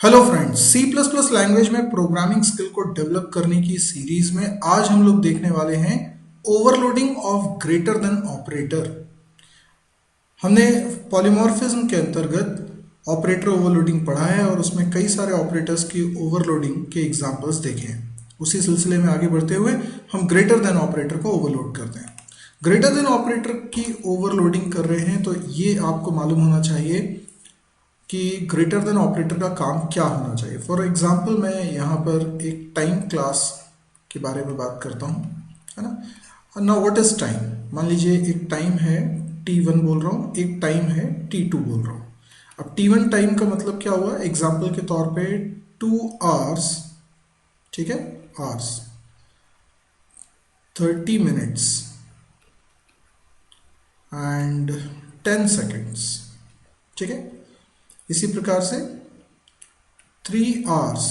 Hello friends, C plus plus language में programming skill को develop करने की सीरीज में आज हम लोग देखने वाले हैं overloading of greater than operator. हमने पॉलीमॉर्फिज्म के अंतर्गत ऑपरेटर ओवरलोडिंग पढ़ा है और उसमें कई सारे ऑपरेटर्स की ओवरलोडिंग के एग्जांपल्स देखे हैं। उसी सिलसिले में आगे बढ़ते हुए हम ग्रेटर देन ऑपरेटर को ओवरलोड करते हैं। ग्रेटर देन ऑपरेटर की ओवरलोडिंग कर रहे हैं तो ये आपको मालूम होना चाहिए कि ग्रेटर देन ऑपरेटर का काम क्या होना चाहिए। फॉर एग्जाम्पल मैं यहाँ पर एक टाइम क्लास के बारे में बात करता हूँ, है ना। Now what is time? मान लीजिए एक टाइम है t1 बोल रहा हूँ, एक टाइम है t2 बोल रहा हूँ। अब t1 टाइम का मतलब क्या हुआ? एग्जाम्पल के तौर पे 2 आवर्स, ठीक है, आवर्स 30 मिनट्स एंड 10 सेकेंड्स, ठीक है। इसी प्रकार से 3 hours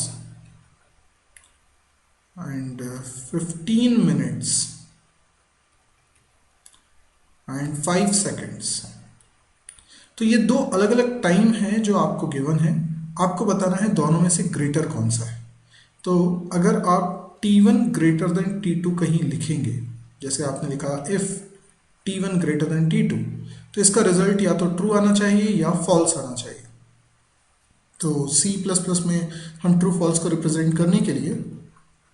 and 15 minutes and 5 seconds. तो ये दो अलग अलग टाइम हैं जो आपको गिवन है। आपको बताना है दोनों में से ग्रेटर कौन सा है। तो अगर आप t1 ग्रेटर देन t2 कहीं लिखेंगे, जैसे आपने लिखा if t1 greater than t2, तो इसका रिजल्ट या तो ट्रू आना चाहिए या फॉल्स आना चाहिए। तो C++ में हम ट्रू फॉल्स को रिप्रेजेंट करने के लिए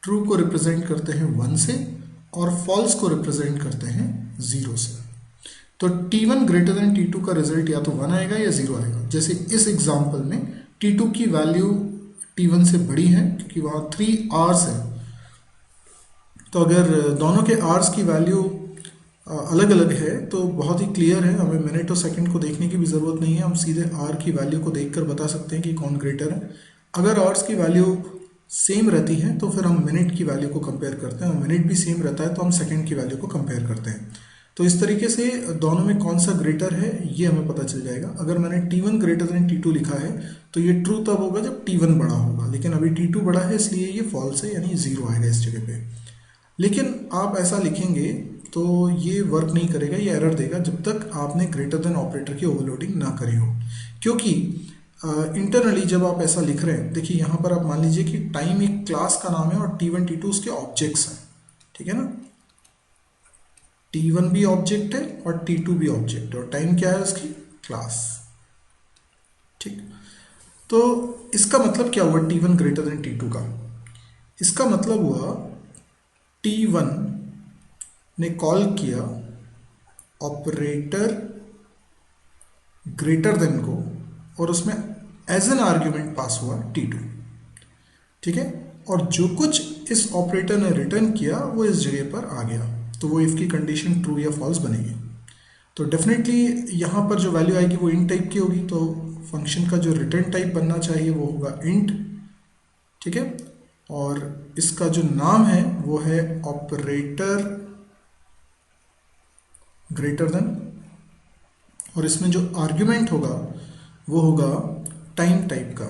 ट्रू को रिप्रेजेंट करते हैं 1 से और फॉल्स को रिप्रेजेंट करते हैं 0 से। तो t1 ग्रेटर देन t2 का रिजल्ट या तो 1 आएगा या 0 आएगा। जैसे इस एग्जांपल में t2 की वैल्यू t1 से बड़ी है क्योंकि वहाँ 3 आवर्स है। तो अगर दोनों के आवर्स की वैल्यू अलग अलग है तो बहुत ही क्लियर है, हमें मिनट और सेकंड को देखने की भी ज़रूरत नहीं है। हम सीधे आर की वैल्यू को देखकर बता सकते हैं कि कौन ग्रेटर है। अगर आवर्स की वैल्यू सेम रहती है तो फिर हम मिनट की वैल्यू को कंपेयर करते हैं, और मिनट भी सेम रहता है तो हम सेकंड की वैल्यू को कंपेयर करते हैं। तो इस तरीके से दोनों में कौन सा ग्रेटर है ये हमें पता चल जाएगा। अगर मैंने t1 ग्रेटर देन t2 लिखा है तो ये ट्रू तब होगा जब t1 बड़ा होगा, लेकिन अभी t2 बड़ा है इसलिए ये फॉल्स है, यानी 0 आएगा इस जगह पे। लेकिन आप ऐसा लिखेंगे तो ये वर्क नहीं करेगा, ये एरर देगा जब तक आपने ग्रेटर देन ऑपरेटर की ओवरलोडिंग ना करी हो। क्योंकि इंटरनली जब आप ऐसा लिख रहे हैं, देखिए यहाँ पर आप मान लीजिए कि टाइम एक क्लास का नाम है और t1 t2 उसके ऑब्जेक्ट्स हैं, ठीक है ना। t1 भी ऑब्जेक्ट है और t2 भी ऑब्जेक्ट है और टाइम क्या है उसकी? क्लास, ठीक। तो इसका मतलब क्या हुआ t1 ग्रेटर देन t2 का? इसका मतलब हुआ t1 ने कॉल किया ऑपरेटर ग्रेटर देन को और उसमें एज एन आर्ग्यूमेंट पास हुआ t2, ठीक है। और जो कुछ इस ऑपरेटर ने रिटर्न किया वो इस जगह पर आ गया, तो वो इफ की कंडीशन ट्रू या फॉल्स बनेगी। तो डेफिनेटली यहाँ पर जो वैल्यू आएगी वो इंट टाइप की होगी, तो फंक्शन का जो रिटर्न टाइप बनना चाहिए वो होगा इंट, ठीक है। और इसका जो नाम है वो है ऑपरेटर ग्रेटर देन, और इसमें जो आर्ग्यूमेंट होगा वो होगा टाइम टाइप का,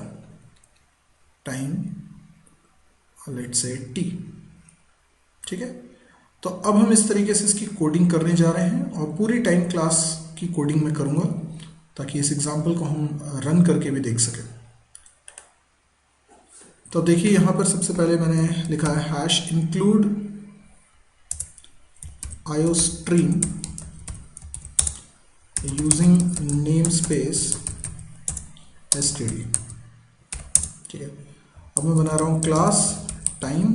टाइम लेट्स से t, ठीक है। तो अब हम इस तरीके से इसकी कोडिंग करने जा रहे हैं और पूरी टाइम क्लास की कोडिंग में करूंगा ताकि इस एग्जांपल को हम रन करके भी देख सकें। तो देखिए यहाँ पर सबसे पहले मैंने लिखा है hash include iostream using name space std, ठीक है। अब मैं बना रहा हूँ क्लास टाइम,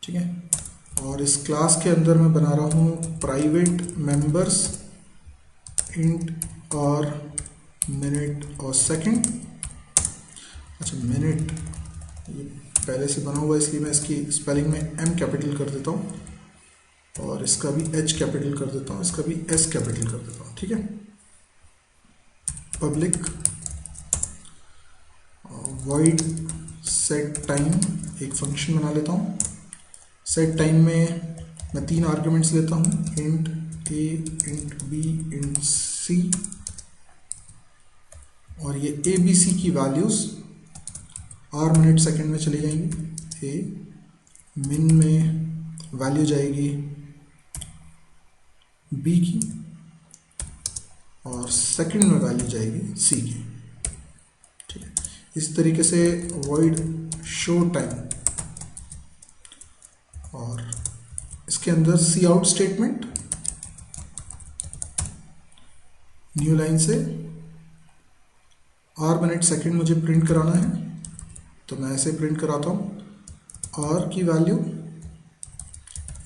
ठीक है, और इस क्लास के अंदर मैं बना रहा हूँ प्राइवेट मेंबर्स इंट और मिनट और सेकंड। अच्छा, मिनट ये पहले से बना हुआ है इसलिए मैं इसकी स्पेलिंग में m कैपिटल कर देता हूँ और इसका भी h कैपिटल कर देता हूँ, इसका भी s कैपिटल कर देता हूँ, ठीक है। पब्लिक void set टाइम एक फंक्शन बना लेता हूँ। सेट टाइम में मैं 3 आर्ग्यूमेंट्स लेता हूँ, int a, int b, int c, और ये a b c की वैल्यूज आर मिनट सेकंड में चली जाएंगी। a मिन में वैल्यू जाएगी b की और सेकंड में वैल्यू जाएगी c की। इस तरीके से void show time, और इसके अंदर सी आउट स्टेटमेंट न्यू लाइन से आर मिनट सेकेंड मुझे प्रिंट कराना है, तो मैं ऐसे प्रिंट कराता हूँ आर की वैल्यू,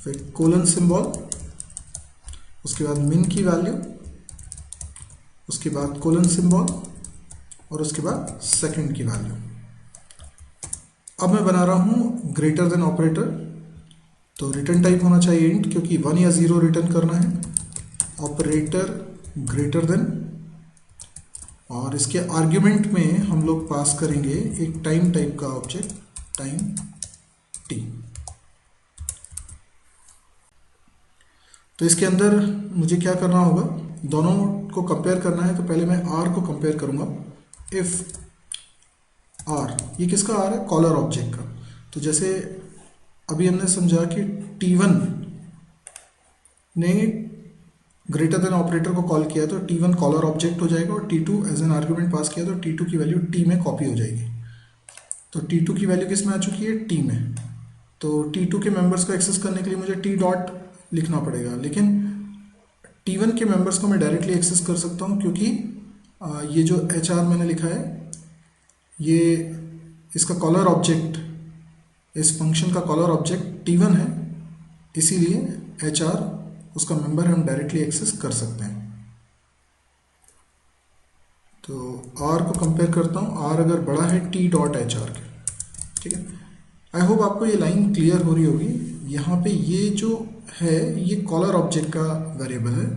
फिर कोलन सिंबल, उसके बाद मिन की वैल्यू, उसके बाद कोलन सिंबल, और उसके बाद सेकंड की वैल्यू। अब मैं बना रहा हूँ ग्रेटर देन ऑपरेटर, तो रिटर्न टाइप होना चाहिए इंट, क्योंकि 1 या 0 रिटर्न करना है। ऑपरेटर ग्रेटर देन, और इसके आर्ग्यूमेंट में हम लोग पास करेंगे एक टाइम टाइप का ऑब्जेक्ट, टाइम टी। तो इसके अंदर मुझे क्या करना होगा, दोनों को कंपेयर करना है। तो पहले मैं आर को कंपेयर करूंगा। इफ आर, ये किसका आर है, कॉलर ऑब्जेक्ट का। तो जैसे अभी हमने समझा कि T1 ने ग्रेटर देन ऑपरेटर को कॉल किया तो T1 कॉलर ऑब्जेक्ट हो जाएगा, और T2 as an argument pass किया तो T2 की वैल्यू T में कॉपी हो जाएगी। तो T2 की वैल्यू किस में आ चुकी है, T में। तो T2 के मेंबर्स को एक्सेस करने के लिए मुझे T डॉट लिखना पड़ेगा, लेकिन T1 के मेंबर्स को मैं डायरेक्टली एक्सेस कर सकता हूँ, क्योंकि ये जो HR मैंने लिखा है, ये इसका कॉलर ऑब्जेक्ट, इस फंक्शन का कॉलर ऑब्जेक्ट T1 है, इसीलिए HR उसका मेंबर हम डायरेक्टली एक्सेस कर सकते हैं। तो R को कंपेयर करता हूँ, R अगर बड़ा है T डॉट HR के, ठीक है। आई होप आपको ये लाइन क्लियर हो रही होगी। यहाँ पे ये जो है ये कॉलर ऑब्जेक्ट का वेरिएबल है,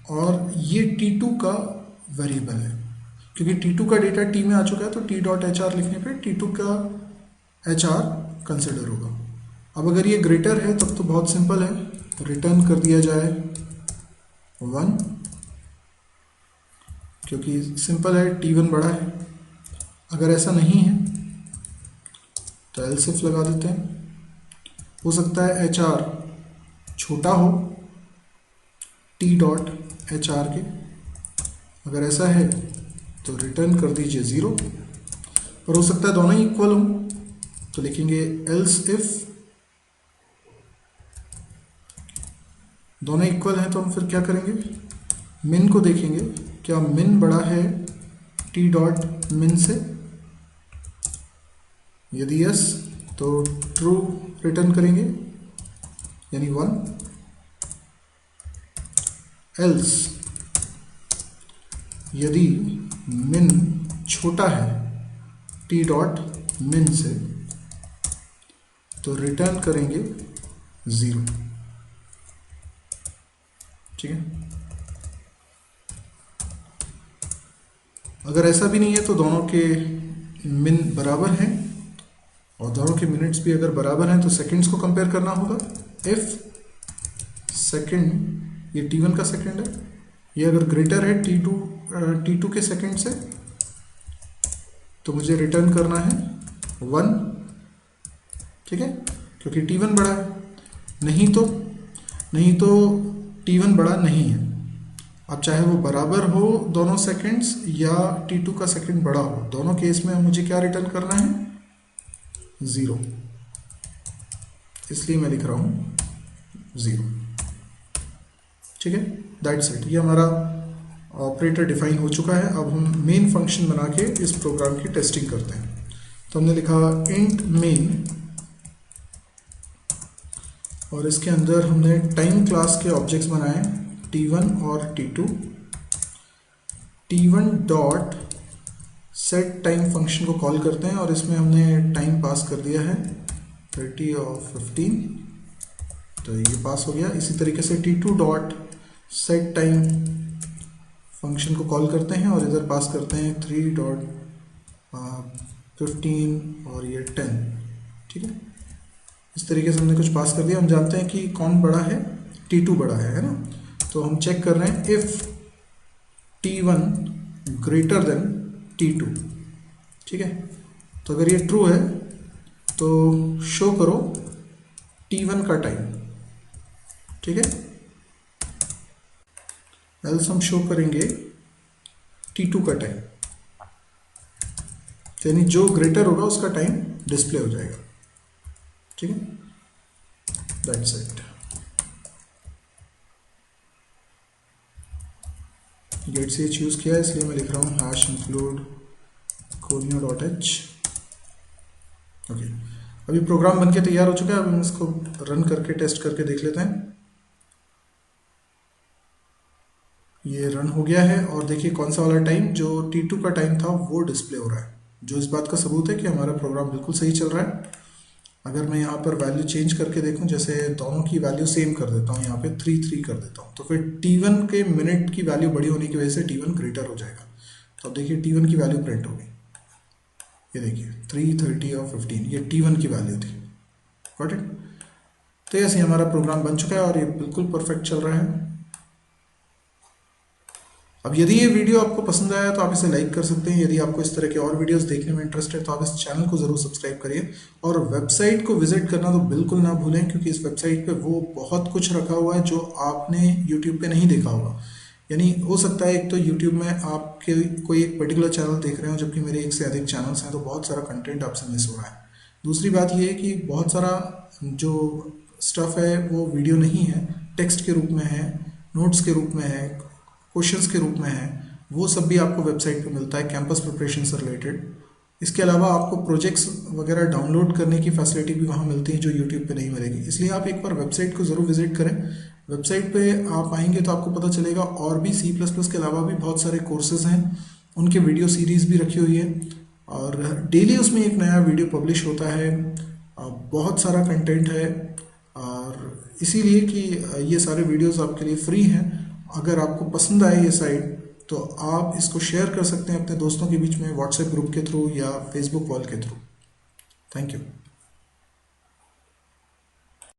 और ये T2 का वेरिएबल है। क्योंकि T2 का डेटा T में आ चुका है, तो T डॉट HR लिखने पे T2 का HR कंसिडर होगा। अब अगर ये ग्रेटर है तब तो बहुत सिंपल है, रिटर्न कर दिया जाए 1, क्योंकि सिंपल है, T1 बड़ा है। अगर ऐसा नहीं है तो एल्स इफ लगा देते हैं। हो सकता है HR छोटा हो T डॉट HR के, अगर ऐसा है तो रिटर्न कर दीजिए 0, और हो सकता है दोनों ही इक्वल हो, तो लिखेंगे एल्स इफ दोनों इक्वल हैं। तो हम फिर क्या करेंगे, मिन को देखेंगे, क्या मिन बड़ा है T डॉट मिन से, यदि यस तो ट्रू रिटर्न करेंगे, यानी 1। एल्स यदि मिन छोटा है T डॉट मिन से, तो रिटर्न करेंगे 0, ठीक है। अगर ऐसा भी नहीं है तो दोनों के मिन बराबर हैं, और दोनों के मिनट्स भी अगर बराबर हैं तो सेकंड्स को कंपेयर करना होगा। इफ सेकंड, ये T1 का सेकंड है, ये अगर ग्रेटर है T2 के सेकंड से, तो मुझे रिटर्न करना है 1, ठीक है, क्योंकि T1 बड़ा है। नहीं तो T1 बड़ा नहीं है। अब चाहे वो बराबर हो दोनों सेकंड्स, या T2 का सेकंड बड़ा हो, दोनों केस में मुझे क्या रिटर्न करना है, 0। इसलिए मैं लिख रहा हूँ 0, ठीक है। दैट्स इट, ये हमारा ऑपरेटर डिफाइन हो चुका है। अब हम मेन फंक्शन बना के इस प्रोग्राम की टेस्टिंग करते हैं। तो हमने लिखा इंट मेन, और इसके अंदर हमने टाइम क्लास के ऑब्जेक्ट्स बनाए T1 और T2। T1 dot set time function को कॉल करते हैं, और इसमें हमने टाइम पास कर दिया है 30 और 15, तो ये पास हो गया। इसी तरीके से T2 dot set time function को कॉल करते हैं, और इधर पास करते हैं 3 डॉट 15 और ये 10, ठीक है। इस तरीके से हमने कुछ पास कर दिया। हम जानते हैं कि कौन बड़ा है, T2 बड़ा है ना। तो हम चेक कर रहे हैं if T1 greater than T2, ठीक है। तो अगर ये ट्रू है तो शो करो T1 का टाइम, ठीक है। एल्स हम शो करेंगे T2 का टाइम, तो यानी जो ग्रेटर होगा उसका टाइम डिस्प्ले हो जाएगा। ठीक है, दैट्स इट। गेट से चूज किया है इसलिए मैं लिख रहा हूँ हैश इंक्लूड conio.h। ओके, अभी प्रोग्राम बनके तैयार हो चुका है। अब हम इसको रन करके टेस्ट करके देख लेते हैं। ये रन हो गया है और देखिए कौन सा वाला टाइम, जो T2 का टाइम था वो डिस्प्ले हो रहा है, जो इस बात का सबूत है कि हमारा प्रोग्राम बिल्कुल सही चल रहा है। अगर मैं यहाँ पर वैल्यू चेंज करके देखूँ, जैसे दोनों की वैल्यू सेम कर देता हूँ, यहाँ पे 3 कर देता हूँ, तो फिर T1 के मिनट की वैल्यू बड़ी होने की वजह से T1 ग्रेटर हो जाएगा। तो अब देखिए T1 की वैल्यू प्रिंट होगी, ये देखिए 3, 30 और 15, ये T1 की वैल्यू थी। Got it. तो ऐसे हमारा प्रोग्राम बन चुका है और ये बिल्कुल परफेक्ट चल रहा है। अब यदि ये वीडियो आपको पसंद आया तो आप इसे लाइक कर सकते हैं। यदि आपको इस तरह के और वीडियोस देखने में इंटरेस्ट है तो आप इस चैनल को ज़रूर सब्सक्राइब करिए और वेबसाइट को विजिट करना तो बिल्कुल ना भूलें, क्योंकि इस वेबसाइट पे वो बहुत कुछ रखा हुआ है जो आपने यूट्यूब पे नहीं देखा होगा। यानी हो सकता है एक तो यूट्यूब में आपके कोई एक पर्टिकुलर चैनल देख रहे हो जबकि मेरे एक से अधिक चैनल्स हैं, तो बहुत सारा कंटेंट आपसे मिस हो रहा है। दूसरी बात ये है कि बहुत सारा जो स्टफ़ है वो वीडियो नहीं है, टेक्स्ट के रूप में है, नोट्स के रूप में है, क्वेश्चंस के रूप में है, वो सब भी आपको वेबसाइट पे मिलता है कैंपस प्रिपरेशन से रिलेटेड। इसके अलावा आपको प्रोजेक्ट्स वगैरह डाउनलोड करने की फैसिलिटी भी वहाँ मिलती है जो यूट्यूब पे नहीं मिलेगी। इसलिए आप एक बार वेबसाइट को ज़रूर विजिट करें। वेबसाइट पे आप आएंगे तो आपको पता चलेगा और भी C++ के अलावा भी बहुत सारे कोर्सेज हैं, उनके वीडियो सीरीज़ भी रखी हुई है और डेली उसमें एक नया वीडियो पब्लिश होता है। बहुत सारा कंटेंट है और इसीलिए कि ये सारे वीडियोस आपके लिए फ्री हैं। अगर आपको पसंद आए ये साइट तो आप इसको शेयर कर सकते हैं अपने दोस्तों के बीच में, व्हाट्सएप ग्रुप के थ्रू या फेसबुक वॉल के थ्रू। Thank you.